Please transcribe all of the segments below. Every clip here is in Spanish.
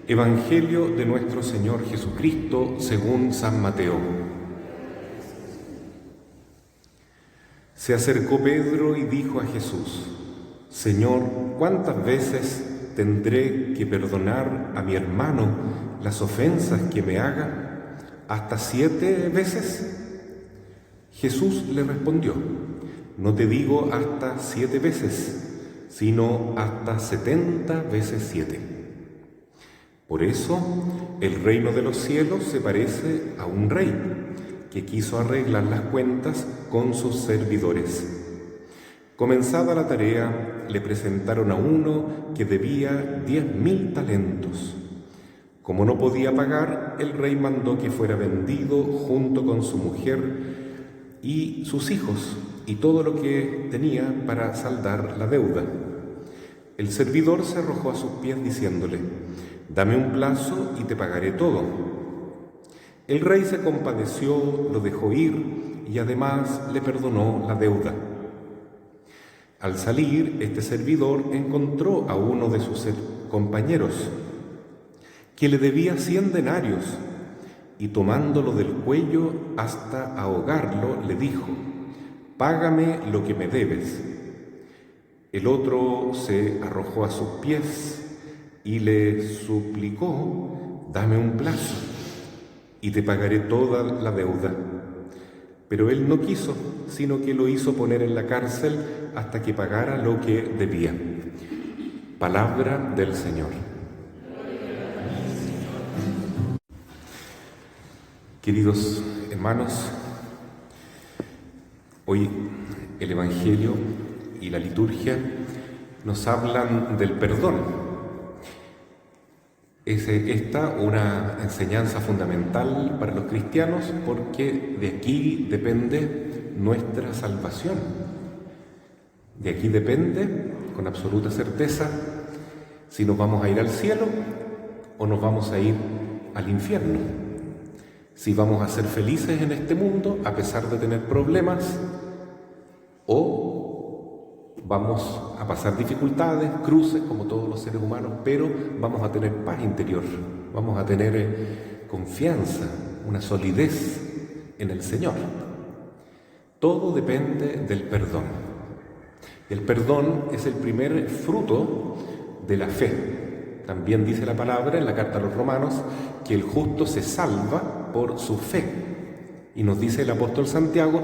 Evangelio de nuestro Señor Jesucristo según San Mateo. Se acercó Pedro y dijo a Jesús: Señor, ¿cuántas veces tendré que perdonar a mi hermano las ofensas que me haga? ¿Hasta 7 veces? Jesús le respondió: No te digo hasta 7 veces, sino hasta 70 veces 7. Por eso, el reino de los cielos se parece a un rey que quiso arreglar las cuentas con sus servidores. Comenzada la tarea, le presentaron a uno que debía 10.000 talentos. Como no podía pagar, el rey mandó que fuera vendido junto con su mujer y sus hijos y todo lo que tenía para saldar la deuda. El servidor se arrojó a sus pies diciéndole: Dame un plazo y te pagaré todo. El rey se compadeció, lo dejó ir y además le perdonó la deuda. Al salir, este servidor encontró a uno de sus compañeros que le debía 100 denarios y tomándolo del cuello hasta ahogarlo, le dijo: Págame lo que me debes. El otro se arrojó a sus pies y le suplicó: Dame un plazo y te pagaré toda la deuda. Pero él no quiso, sino que lo hizo poner en la cárcel hasta que pagara lo que debía. Palabra del Señor. Queridos hermanos, hoy el Evangelio y la liturgia nos hablan del perdón. Es esta una enseñanza fundamental para los cristianos porque de aquí depende nuestra salvación. De aquí depende, con absoluta certeza, si nos vamos a ir al cielo o nos vamos a ir al infierno. Si vamos a ser felices en este mundo a pesar de tener problemas o vamos a pasar dificultades, cruces, como todos los seres humanos, pero vamos a tener paz interior, vamos a tener confianza, una solidez en el Señor. Todo depende del perdón. El perdón es el primer fruto de la fe. También dice la palabra en la carta a los Romanos que el justo se salva por su fe. Y nos dice el apóstol Santiago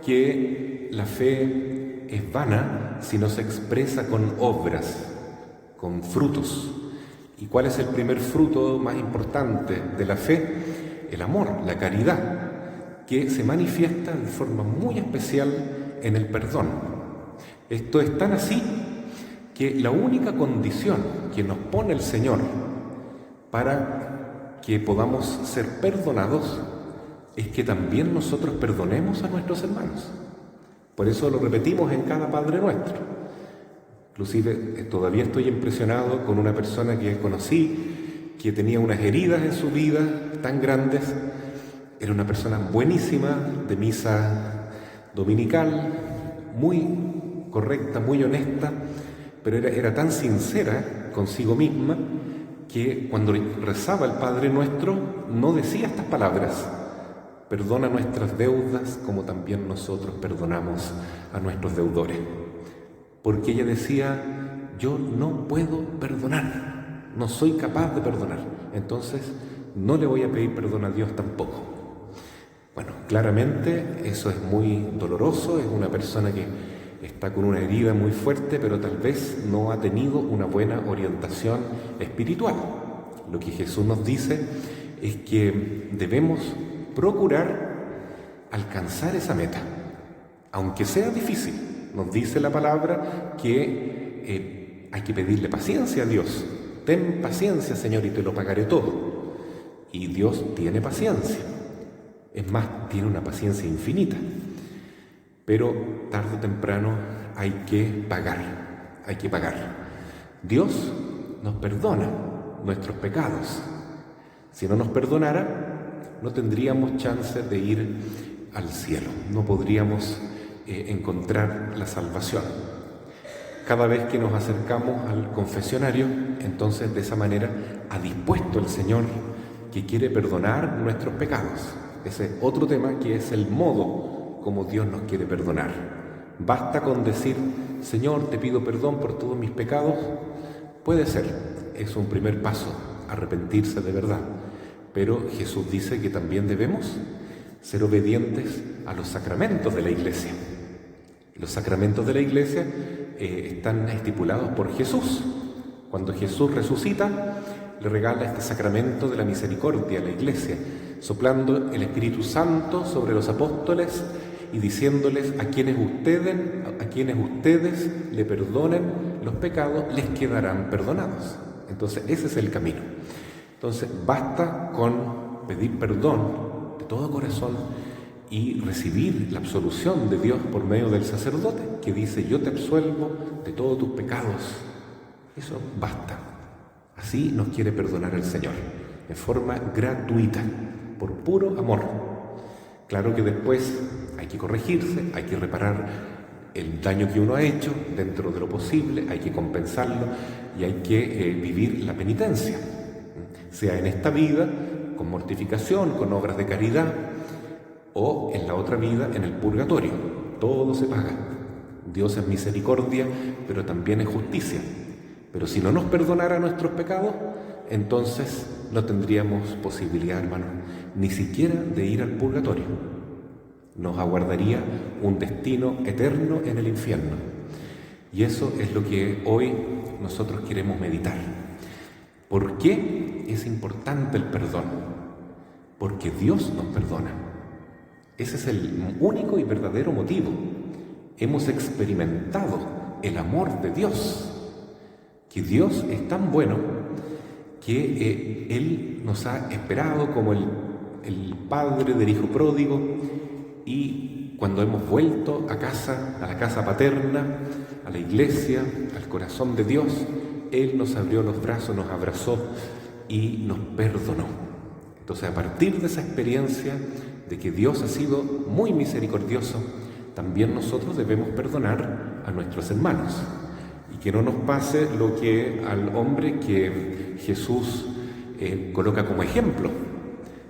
que la fe es vana si no se expresa con obras, con frutos. ¿Y cuál es el primer fruto más importante de la fe? El amor, la caridad, que se manifiesta de forma muy especial en el perdón. Esto es tan así que la única condición que nos pone el Señor para que podamos ser perdonados es que también nosotros perdonemos a nuestros hermanos. Por eso lo repetimos en cada Padre Nuestro. Inclusive todavía estoy impresionado con una persona que conocí, que tenía unas heridas en su vida tan grandes. Era una persona buenísima, de misa dominical, muy correcta, muy honesta, pero era tan sincera consigo misma que cuando rezaba el Padre Nuestro no decía estas palabras: Perdona nuestras deudas como también nosotros perdonamos a nuestros deudores. Porque ella decía: yo no puedo perdonar, no soy capaz de perdonar, entonces no le voy a pedir perdón a Dios tampoco. Bueno, claramente eso es muy doloroso, es una persona que está con una herida muy fuerte, pero tal vez no ha tenido una buena orientación espiritual. Lo que Jesús nos dice es que debemos procurar alcanzar esa meta, aunque sea difícil. Nos dice la palabra que hay que pedirle paciencia a Dios. Ten paciencia, Señor, y te lo pagaré todo. Y Dios tiene paciencia. Es más, tiene una paciencia infinita. Pero tarde o temprano hay que pagar, hay que pagar. Dios nos perdona nuestros pecados. Si no nos perdonara, no tendríamos chance de ir al cielo, no podríamos encontrar la salvación. Cada vez que nos acercamos al confesionario, entonces de esa manera ha dispuesto el Señor que quiere perdonar nuestros pecados. Ese es otro tema, que es el modo como Dios nos quiere perdonar. Basta con decir: Señor, te pido perdón por todos mis pecados. Puede ser, es un primer paso, arrepentirse de verdad. Pero Jesús dice que también debemos ser obedientes a los sacramentos de la Iglesia. Los sacramentos de la Iglesia están estipulados por Jesús. Cuando Jesús resucita, le regala este sacramento de la misericordia a la Iglesia, soplando el Espíritu Santo sobre los apóstoles y diciéndoles: a quienes ustedes le perdonen los pecados, les quedarán perdonados. Entonces ese es el camino. Entonces basta con pedir perdón de todo corazón y recibir la absolución de Dios por medio del sacerdote, que dice: yo te absuelvo de todos tus pecados. Eso basta. Así nos quiere perdonar el Señor, de forma gratuita, por puro amor. Claro que después hay que corregirse, hay que reparar el daño que uno ha hecho dentro de lo posible, hay que compensarlo y hay que vivir la penitencia, sea en esta vida, con mortificación, con obras de caridad, o en la otra vida, en el purgatorio. Todo se paga. Dios es misericordia, pero también es justicia. Pero si no nos perdonara nuestros pecados, entonces no tendríamos posibilidad, hermanos, ni siquiera de ir al purgatorio. Nos aguardaría un destino eterno en el infierno. Y eso es lo que hoy nosotros queremos meditar. ¿Por qué es importante el perdón? Porque Dios nos perdona. Ese es el único y verdadero motivo. Hemos experimentado el amor de Dios, que Dios es tan bueno que Él nos ha esperado como el padre del hijo pródigo, y cuando hemos vuelto a casa, a la casa paterna, a la iglesia, al corazón de Dios, Él nos abrió los brazos, nos abrazó y nos perdonó. Entonces, a partir de esa experiencia de que Dios ha sido muy misericordioso, también nosotros debemos perdonar a nuestros hermanos. Y que no nos pase lo que al hombre que Jesús coloca como ejemplo,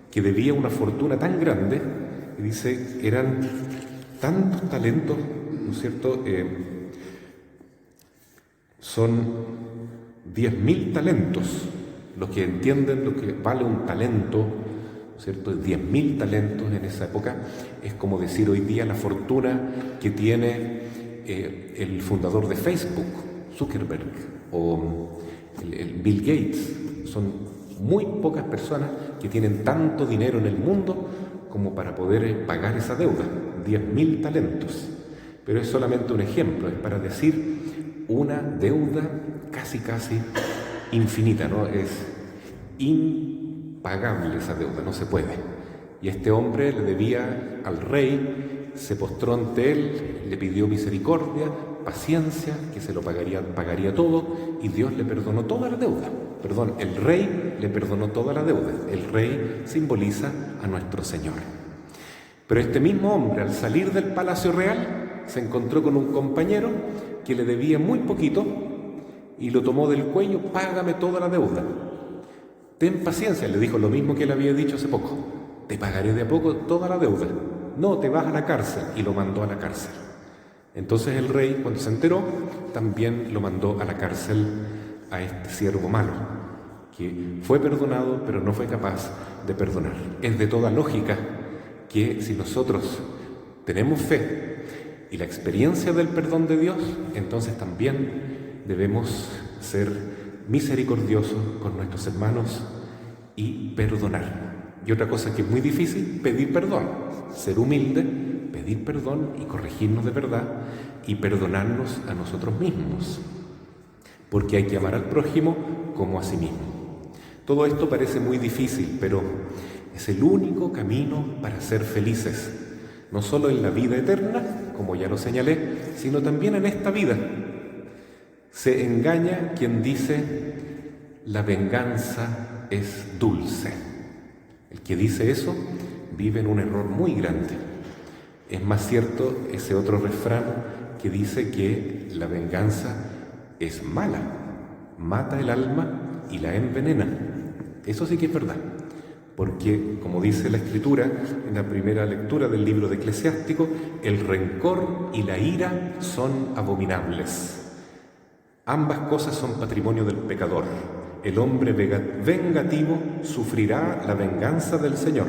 que debía una fortuna tan grande, y dice: eran tantos talentos, ¿no es cierto? Son 10.000 talentos. Los que entienden lo que vale un talento, ¿no es cierto? 10.000 talentos en esa época es como decir hoy día la fortuna que tiene el fundador de Facebook, Zuckerberg, o el Bill Gates. Son muy pocas personas que tienen tanto dinero en el mundo como para poder pagar esa deuda, 10.000 talentos. Pero es solamente un ejemplo, es para decir una deuda casi infinita, ¿no? Es impagable esa deuda, no se puede. Y este hombre le debía al rey, se postró ante él, le pidió misericordia, paciencia, que se lo pagaría todo, y Dios le perdonó toda la deuda. Perdón, el rey le perdonó toda la deuda. El rey simboliza a nuestro Señor. Pero este mismo hombre, al salir del palacio real, se encontró con un compañero que le debía muy poquito y lo tomó del cuello: págame toda la deuda. Ten paciencia, le dijo lo mismo que le había dicho hace poco: te pagaré de a poco toda la deuda. No, te vas a la cárcel. Y lo mandó a la cárcel. Entonces el rey, cuando se enteró, también lo mandó a la cárcel a este siervo malo, que fue perdonado, pero no fue capaz de perdonar. Es de toda lógica que si nosotros tenemos fe y la experiencia del perdón de Dios, entonces también debemos ser misericordiosos con nuestros hermanos y perdonar. Y otra cosa que es muy difícil: pedir perdón, ser humilde, pedir perdón y corregirnos de verdad y perdonarnos a nosotros mismos, porque hay que amar al prójimo como a sí mismo. Todo esto parece muy difícil, pero es el único camino para ser felices, no solo en la vida eterna, como ya lo señalé, sino también en esta vida. Se engaña quien dice: la venganza es dulce. El que dice eso vive en un error muy grande. Es más cierto ese otro refrán que dice que la venganza es mala, mata el alma y la envenena. Eso sí que es verdad, porque, como dice la Escritura en la primera lectura del libro de Eclesiástico, el rencor y la ira son abominables. Ambas cosas son patrimonio del pecador. El hombre vengativo sufrirá la venganza del Señor,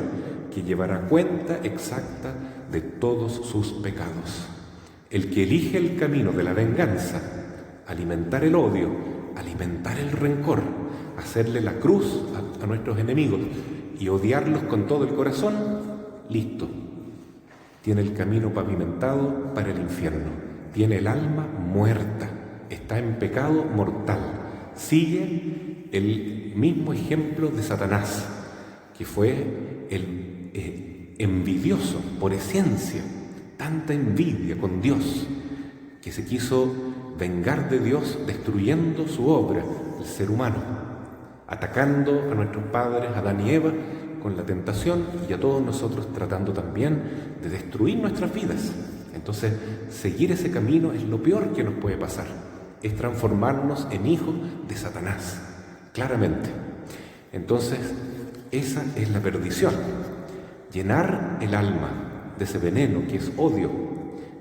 que llevará cuenta exacta de todos sus pecados. El que elige el camino de la venganza, alimentar el odio, alimentar el rencor, hacerle la cruz a nuestros enemigos y odiarlos con todo el corazón, listo. Tiene el camino pavimentado para el infierno. Tiene el alma muerta. Está en pecado mortal. Sigue el mismo ejemplo de Satanás, que fue el envidioso por esencia, tanta envidia con Dios, que se quiso vengar de Dios destruyendo su obra, el ser humano, atacando a nuestros padres, Adán y Eva, con la tentación, y a todos nosotros tratando también de destruir nuestras vidas. Entonces, seguir ese camino es lo peor que nos puede pasar. Es transformarnos en hijos de Satanás, claramente. Entonces, esa es la perdición. Llenar el alma de ese veneno que es odio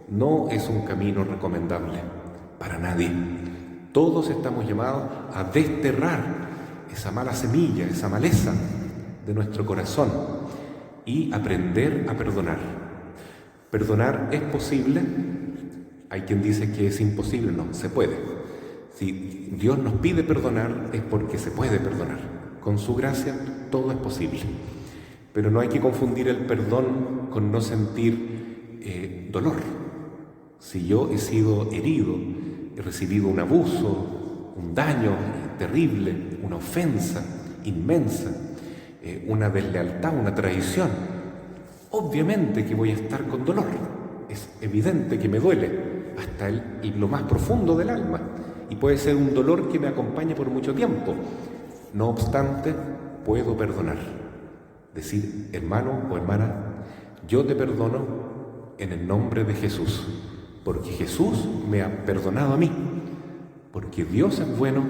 no es un camino recomendable para nadie. Todos estamos llamados a desterrar esa mala semilla, esa maleza de nuestro corazón y aprender a perdonar. ¿Perdonar es posible? Hay quien dice que es imposible. No, se puede. Si Dios nos pide perdonar es porque se puede perdonar. Con su gracia todo es posible. Pero no hay que confundir el perdón con no sentir dolor. Si yo he sido herido, he recibido un abuso, un daño terrible, una ofensa inmensa, una deslealtad, una traición, obviamente que voy a estar con dolor. Es evidente que me duele hasta lo más profundo del alma, y puede ser un dolor que me acompañe por mucho tiempo. No obstante, puedo perdonar. Decir, hermano o hermana, yo te perdono en el nombre de Jesús, porque Jesús me ha perdonado a mí, porque Dios es bueno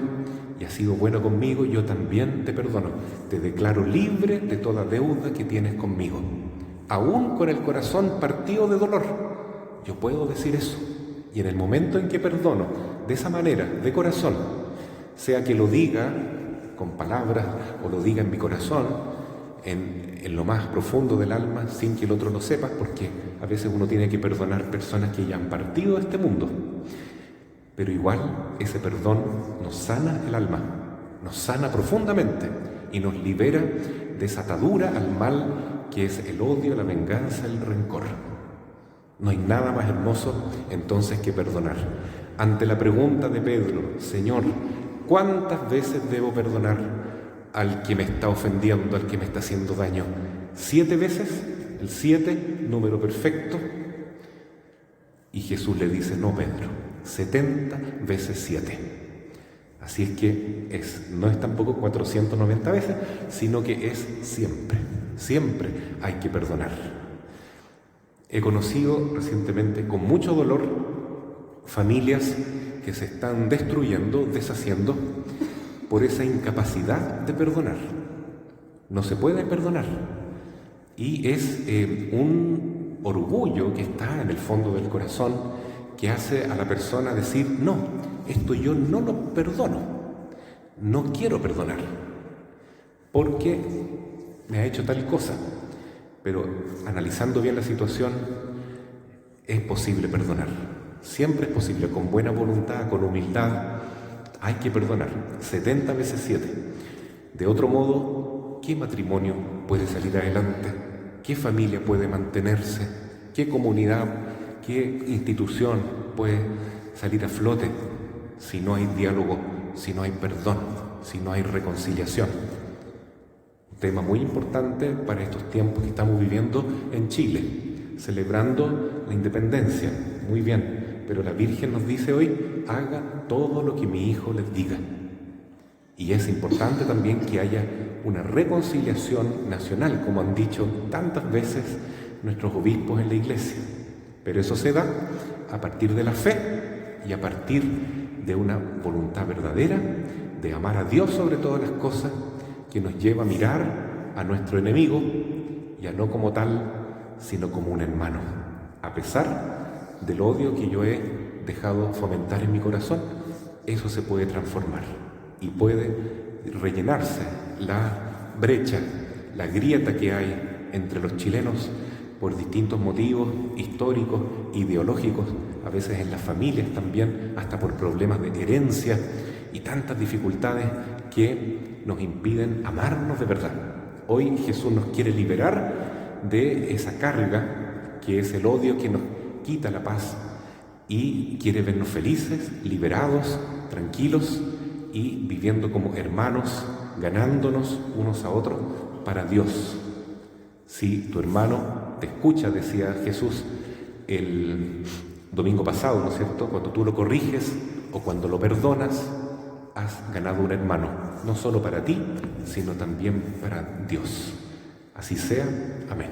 y ha sido bueno conmigo. Yo también te perdono, te declaro libre de toda deuda que tienes conmigo, aún con el corazón partido de dolor. Yo puedo decir eso, y en el momento en que perdono de esa manera, de corazón, sea que lo diga con palabras o lo diga en mi corazón, en lo más profundo del alma, sin que el otro lo sepa, porque a veces uno tiene que perdonar personas que ya han partido de este mundo. Pero igual ese perdón nos sana el alma, nos sana profundamente y nos libera de esa atadura al mal que es el odio, la venganza, el rencor. No hay nada más hermoso entonces que perdonar. Ante la pregunta de Pedro, Señor, ¿cuántas veces debo perdonar al que me está ofendiendo, al que me está haciendo daño? 7 veces, el 7, número perfecto. Y Jesús le dice, no, Pedro, 70 veces 7. Así es que no es tampoco 490 veces, sino que es siempre. Siempre hay que perdonar. He conocido recientemente, con mucho dolor, familias que se están destruyendo, deshaciendo, por esa incapacidad de perdonar. No se puede perdonar. Y es un orgullo que está en el fondo del corazón que hace a la persona decir, no, esto yo no lo perdono, no quiero perdonar, porque me ha hecho tal cosa. Pero analizando bien la situación, es posible perdonar. Siempre es posible, con buena voluntad, con humildad. Hay que perdonar, 70 veces 7. De otro modo, ¿qué matrimonio puede salir adelante? ¿Qué familia puede mantenerse? ¿Qué comunidad, qué institución puede salir a flote si no hay diálogo, si no hay perdón, si no hay reconciliación? Un tema muy importante para estos tiempos que estamos viviendo en Chile, celebrando la independencia. Muy bien, pero la Virgen nos dice hoy, haga todo lo que mi hijo les diga. Y es importante también que haya una reconciliación nacional, como han dicho tantas veces nuestros obispos en la Iglesia. Pero eso se da a partir de la fe y a partir de una voluntad verdadera, de amar a Dios sobre todas las cosas, que nos lleva a mirar a nuestro enemigo, ya no como tal, sino como un hermano, a pesar del odio que yo he dejado fomentar en mi corazón. Eso se puede transformar y puede rellenarse la brecha, la grieta que hay entre los chilenos por distintos motivos históricos, ideológicos, a veces en las familias también, hasta por problemas de herencia y tantas dificultades que nos impiden amarnos de verdad. Hoy Jesús nos quiere liberar de esa carga que es el odio que nos quita la paz y quiere vernos felices, liberados, tranquilos y viviendo como hermanos, ganándonos unos a otros para Dios. Si tu hermano te escucha, decía Jesús el domingo pasado, ¿no es cierto?, cuando tú lo corriges o cuando lo perdonas, has ganado un hermano, no solo para ti, sino también para Dios. Así sea. Amén.